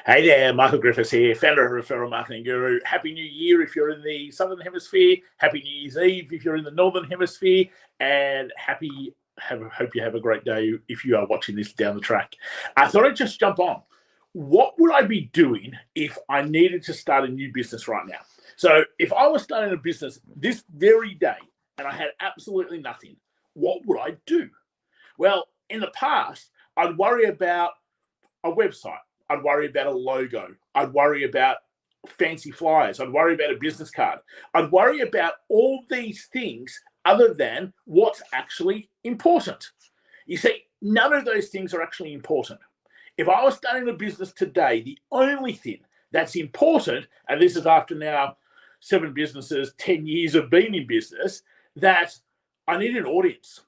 Hey there, Michael Griffiths here, founder of Referral Marketing Guru. Happy New Year if you're in the Southern Hemisphere. Happy New Year's Eve if you're in the Northern Hemisphere. And hope you have a great day if you are watching this down the track. I thought I'd just jump on. What would I be doing if I needed to start a new business right now? So if I was starting a business this very day and I had absolutely nothing, what would I do? Well, in the past, I'd worry about a website. I'd worry about a logo. I'd worry about fancy flyers. I'd worry about a business card. I'd worry about all these things other than what's actually important. You see, none of those things are actually important. If I was starting a business today, the only thing that's important, and this is after now 7 businesses, 10 years of being in business, that I need an audience.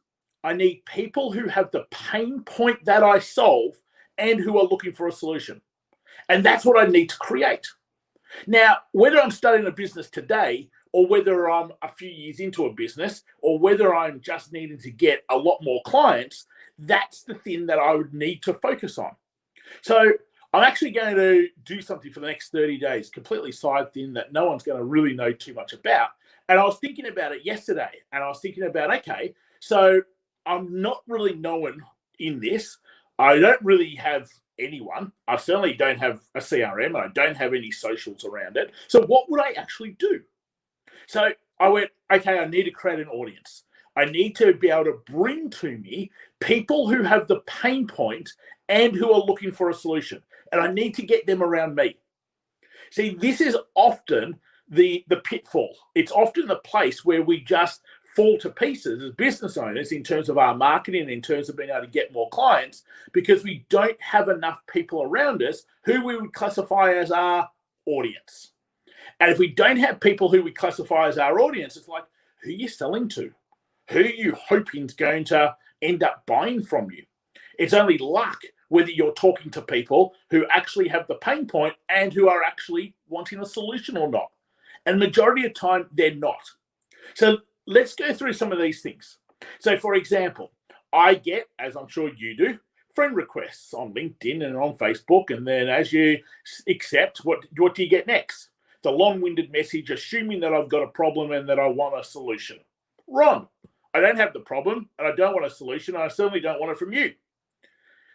I need people who have the pain point that I solve and who are looking for a solution. And that's what I need to create. Now, whether I'm starting a business today or whether I'm a few years into a business or whether I'm just needing to get a lot more clients, that's the thing that I would need to focus on. So I'm actually going to do something for the next 30 days, completely side thing that no one's going to really know too much about. And I was thinking about it yesterday and I was thinking about, okay, so I'm not really known in this. I don't really have anyone. I certainly don't have a CRM. I don't have any socials around it. So what would I actually do? So I went, okay, I need to create an audience. I need to be able to bring to me people who have the pain point and who are looking for a solution. And I need to get them around me. See, this is often the pitfall. It's often the place where we just fall to pieces as business owners in terms of our marketing, in terms of being able to get more clients, because we don't have enough people around us who we would classify as our audience. And if we don't have people who we classify as our audience, it's like, who are you selling to? Who are you hoping is going to end up buying from you? It's only luck whether you're talking to people who actually have the pain point and who are actually wanting a solution or not. And majority of the time, they're not. So let's go through some of these things. So, for example, I get, as I'm sure you do, friend requests on LinkedIn and on Facebook. And then as you accept, what do you get next? The long-winded message assuming that I've got a problem and that I want a solution. Wrong. I don't have the problem and I don't want a solution. And I certainly don't want it from you.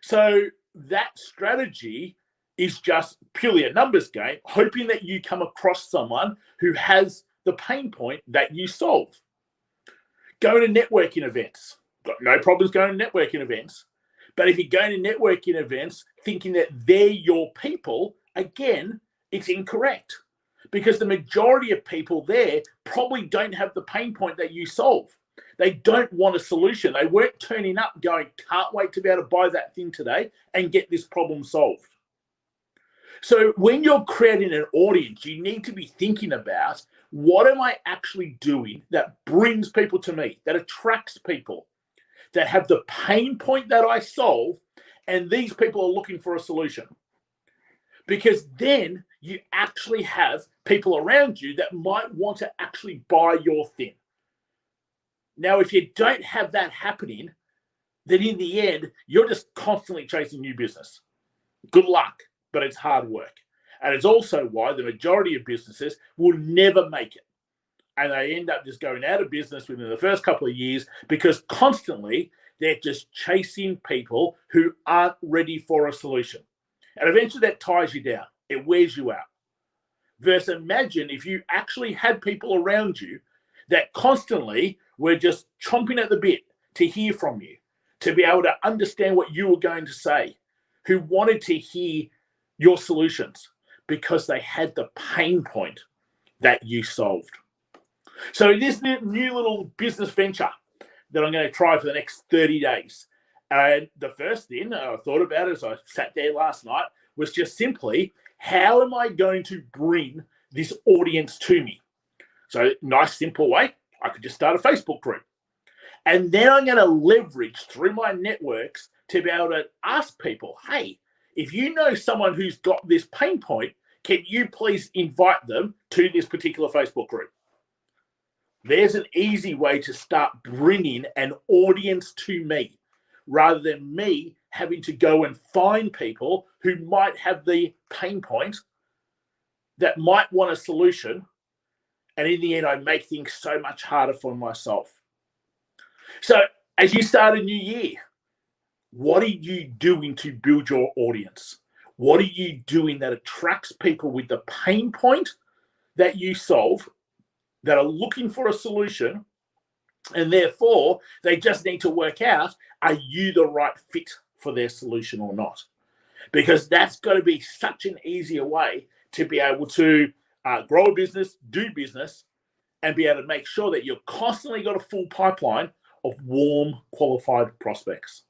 So that strategy is just purely a numbers game, hoping that you come across someone who has the pain point that you solve. Going to networking events. Got no problems going to networking events. But if you're going to networking events thinking that they're your people, again, it's incorrect. Because the majority of people there probably don't have the pain point that you solve. They don't want a solution. They weren't turning up going, can't wait to be able to buy that thing today and get this problem solved. So when you're creating an audience, you need to be thinking about, what am I actually doing that brings people to me, that attracts people, that have the pain point that I solve, and these people are looking for a solution? Because then you actually have people around you that might want to actually buy your thing. Now, if you don't have that happening, then in the end, you're just constantly chasing new business. Good luck, but it's hard work. And it's also why the majority of businesses will never make it. And they end up just going out of business within the first couple of years because constantly they're just chasing people who aren't ready for a solution. And eventually that ties you down. It wears you out. Versus imagine if you actually had people around you that constantly were just chomping at the bit to hear from you, to be able to understand what you were going to say, who wanted to hear your solutions because they had the pain point that you solved. So this new little business venture that I'm going to try for the next 30 days. And the first thing I thought about as I sat there last night was just simply, how am I going to bring this audience to me? So nice, simple way. I could just start a Facebook group. And then I'm going to leverage through my networks to be able to ask people, hey, if you know someone who's got this pain point, can you please invite them to this particular Facebook group? There's an easy way to start bringing an audience to me rather than me having to go and find people who might have the pain point, that might want a solution. And in the end, I make things so much harder for myself. So as you start a new year, what are you doing to build your audience? What are you doing that attracts people with the pain point that you solve, that are looking for a solution, and therefore they just need to work out, are you the right fit for their solution or not? Because that's got to be such an easier way to be able to grow a business, do business, and be able to make sure that you've constantly got a full pipeline of warm, qualified prospects.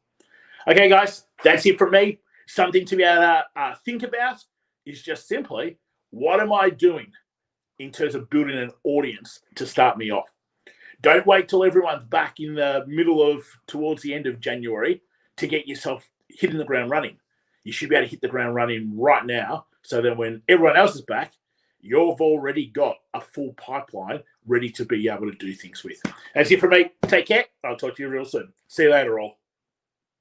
Okay, guys, that's it from me. Something to be able to think about is just simply, what am I doing in terms of building an audience to start me off? Don't wait till everyone's back in the middle of, towards the end of January to get yourself hitting the ground running. You should be able to hit the ground running right now, so that when everyone else is back, you've already got a full pipeline ready to be able to do things with. That's it from me. Take care. I'll talk to you real soon. See you later, all.